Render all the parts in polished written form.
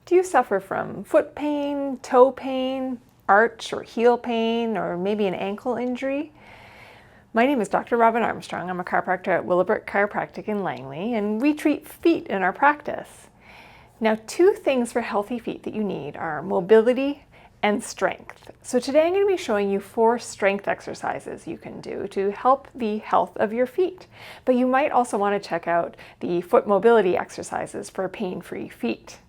Do you suffer from foot pain, toe pain, arch or heel pain, or maybe an ankle injury? My name is Dr. Robin Armstrong. I'm a chiropractor at Willowbrook Chiropractic in Langley, and we treat feet in our practice. Now, two things for healthy feet that you need are mobility and strength. So today I'm going to be showing you 4 strength exercises you can do to help the health of your feet. But you might also want to check out the foot mobility exercises for pain-free feet.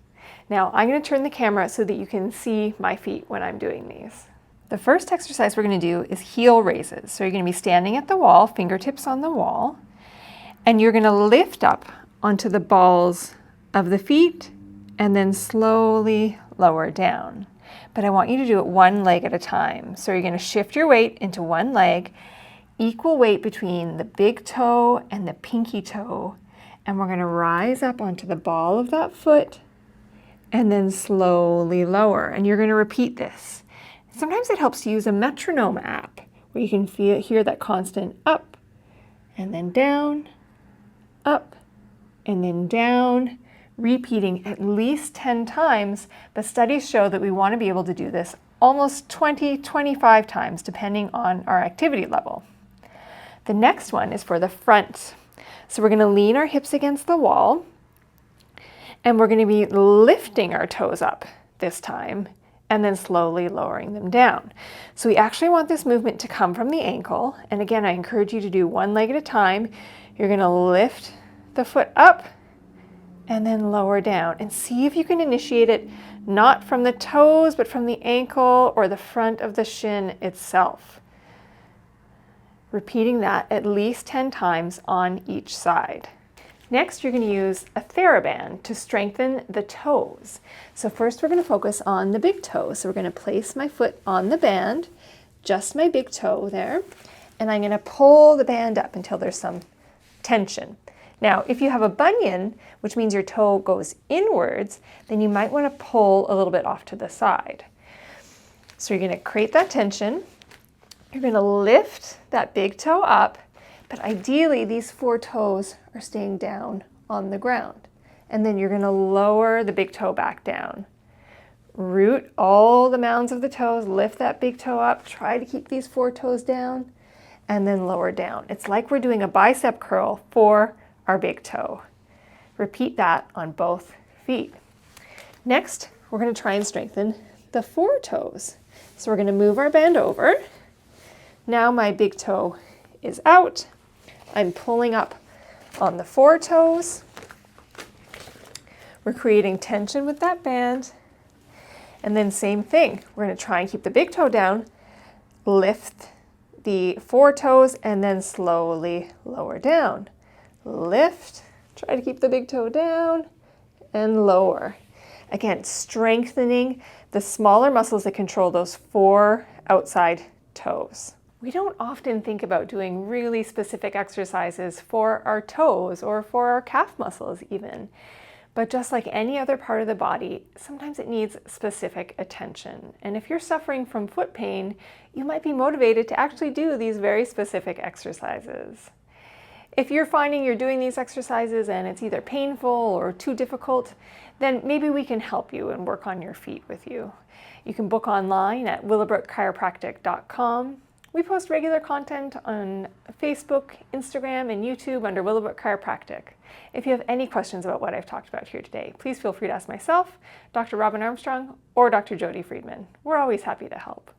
Now, I'm going to turn the camera so that you can see my feet when I'm doing these. The first exercise we're going to do is heel raises. So you're going to be standing at the wall, fingertips on the wall, and you're going to lift up onto the balls of the feet and then slowly lower down. But I want you to do it one leg at a time. So you're going to shift your weight into one leg, equal weight between the big toe and the pinky toe, and we're going to rise up onto the ball of that foot and then slowly lower. And you're going to repeat this. Sometimes it helps to use a metronome app where you can hear that constant up and then down, up and then down, repeating at least 10 times. But studies show that we want to be able to do this almost 20-25 times depending on our activity level. The next one is for the front. So we're going to lean our hips against the wall, and we're going to be lifting our toes up this time and then slowly lowering them down. So we actually want this movement to come from the ankle. And again, I encourage you to do one leg at a time. You're going to lift the foot up and then lower down, and see if you can initiate it not from the toes but from the ankle or the front of the shin itself. Repeating that at least 10 times on each side. Next, you're going to use a Theraband to strengthen the toes. So first we're going to focus on the big toe. So we're going to place my foot on the band, just my big toe there, and I'm going to pull the band up until there's some tension. Now, if you have a bunion, which means your toe goes inwards, then you might want to pull a little bit off to the side. So you're going to create that tension. You're going to lift that big toe up, but ideally these 4 toes are staying down on the ground. And then you're going to lower the big toe back down. Root all the mounds of the toes, lift that big toe up, try to keep these 4 toes down, and then lower down. It's like we're doing a bicep curl for our big toe. Repeat that on both feet. Next, we're going to try and strengthen the 4 toes. So we're going to move our band over. Now my big toe is out. I'm pulling up on the 4 toes. We're creating tension with that band. And then same thing. We're going to try and keep the big toe down, lift the 4 toes, and then slowly lower down. Lift, try to keep the big toe down, and lower. Again, strengthening the smaller muscles that control those 4 outside toes. We don't often think about doing really specific exercises for our toes or for our calf muscles even. But just like any other part of the body, sometimes it needs specific attention. And if you're suffering from foot pain, you might be motivated to actually do these very specific exercises. If you're finding you're doing these exercises and it's either painful or too difficult, then maybe we can help you and work on your feet with you. You can book online at willowbrookchiropractic.com. We post regular content on Facebook, Instagram, and YouTube under Willowbrook Chiropractic. If you have any questions about what I've talked about here today, please feel free to ask myself, Dr. Robin Armstrong, or Dr. Jody Freedman. We're always happy to help.